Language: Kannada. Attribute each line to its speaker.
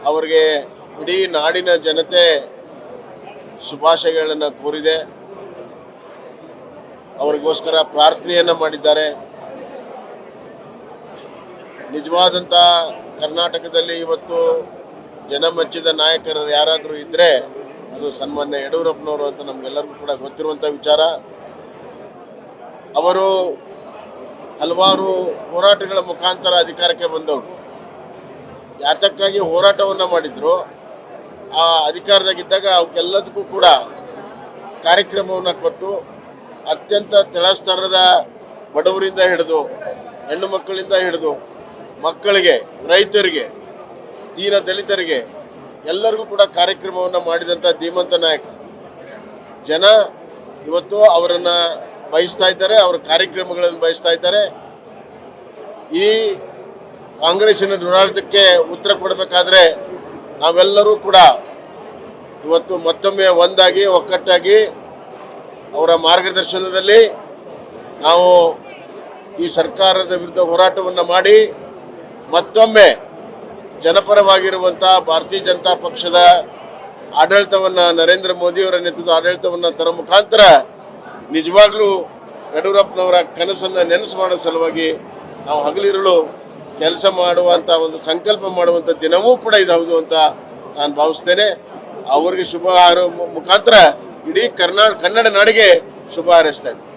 Speaker 1: ಅವರಿಗೆ ಇಡೀ ನಾಡಿನ ಜನತೆ ಶುಭಾಶಯಗಳನ್ನು ಕೋರಿದೆ. ಅವರಿಗೋಸ್ಕರ ಪ್ರಾರ್ಥನೆಯನ್ನು ಮಾಡಿದ್ದಾರೆ. ನಿಜವಾದಂಥ ಕರ್ನಾಟಕದಲ್ಲಿ ಇವತ್ತು ಜನಮೆಚ್ಚಿದ ನಾಯಕರು ಯಾರಾದರೂ ಇದ್ದರೆ ಅದು ಸನ್ಮಾನ್ಯ ಯಡಿಯೂರಪ್ಪನವರು ಅಂತ ನಮಗೆಲ್ಲರಿಗೂ ಕೂಡ ಗೊತ್ತಿರುವಂಥ ವಿಚಾರ. ಅವರು ಹಲವಾರು ಹೋರಾಟಗಳ ಮುಖಾಂತರ ಅಧಿಕಾರಕ್ಕೆ ಬಂದವರು. ಯಾತಕ್ಕಾಗಿ ಹೋರಾಟವನ್ನು ಮಾಡಿದ್ರು, ಆ ಅಧಿಕಾರದಾಗಿದ್ದಾಗ ಅವಕ್ಕೆಲ್ಲದಕ್ಕೂ ಕೂಡ ಕಾರ್ಯಕ್ರಮವನ್ನು ಕೊಟ್ಟು ಅತ್ಯಂತ ತಳಸ್ತರದ ಬಡವರಿಂದ ಹಿಡಿದು ಹೆಣ್ಣು ಮಕ್ಕಳಿಂದ ಹಿಡಿದು ಮಕ್ಕಳಿಗೆ, ರೈತರಿಗೆ, ದೀನ ದಲಿತರಿಗೆ ಎಲ್ಲರಿಗೂ ಕೂಡ ಕಾರ್ಯಕ್ರಮವನ್ನು ಮಾಡಿದಂಥ ಧೀಮಂತ ನಾಯಕ. ಜನ ಇವತ್ತು ಅವರನ್ನು ಬಯಸ್ತಾ ಇದ್ದಾರೆ, ಅವರ ಕಾರ್ಯಕ್ರಮಗಳನ್ನು ಬಯಸ್ತಾ ಇದ್ದಾರೆ. ಈ ಕಾಂಗ್ರೆಸ್ಸಿನ ದುರಾಡಳಿತಕ್ಕೆ ಉತ್ತರ ಕೊಡಬೇಕಾದ್ರೆ ನಾವೆಲ್ಲರೂ ಕೂಡ ಇವತ್ತು ಮತ್ತೊಮ್ಮೆ ಒಂದಾಗಿ ಒಕ್ಕಟ್ಟಾಗಿ ಅವರ ಮಾರ್ಗದರ್ಶನದಲ್ಲಿ ನಾವು ಈ ಸರ್ಕಾರದ ವಿರುದ್ಧ ಹೋರಾಟವನ್ನು ಮಾಡಿ ಮತ್ತೊಮ್ಮೆ ಜನಪರವಾಗಿರುವಂಥ ಭಾರತೀಯ ಜನತಾ ಪಕ್ಷದ ಆಡಳಿತವನ್ನು, ನರೇಂದ್ರ ಮೋದಿಯವರ ನೇತೃತ್ವದ ಆಡಳಿತವನ್ನು ತರೋ ಮುಖಾಂತರ ನಿಜವಾಗ್ಲೂ ಯಡಿಯೂರಪ್ಪನವರ ಕನಸನ್ನು ನೆನಸು ಮಾಡೋ ಸಲುವಾಗಿ ನಾವು ಹಗಲಿರುಳು ಕೆಲಸ ಮಾಡುವಂಥ ಒಂದು ಸಂಕಲ್ಪ ಮಾಡುವಂಥ ದಿನವೂ ಕೂಡ ಇದಾವುದು ಅಂತ ನಾನು ಭಾವಿಸ್ತೇನೆ. ಅವರಿಗೆ ಶುಭ ಮುಖಾಂತರ ಇಡೀ ಕನ್ನಡ ನಾಡಿಗೆ ಶುಭ ಹಾರೈಸ್ತಾ ಇದ್ದೀನಿ.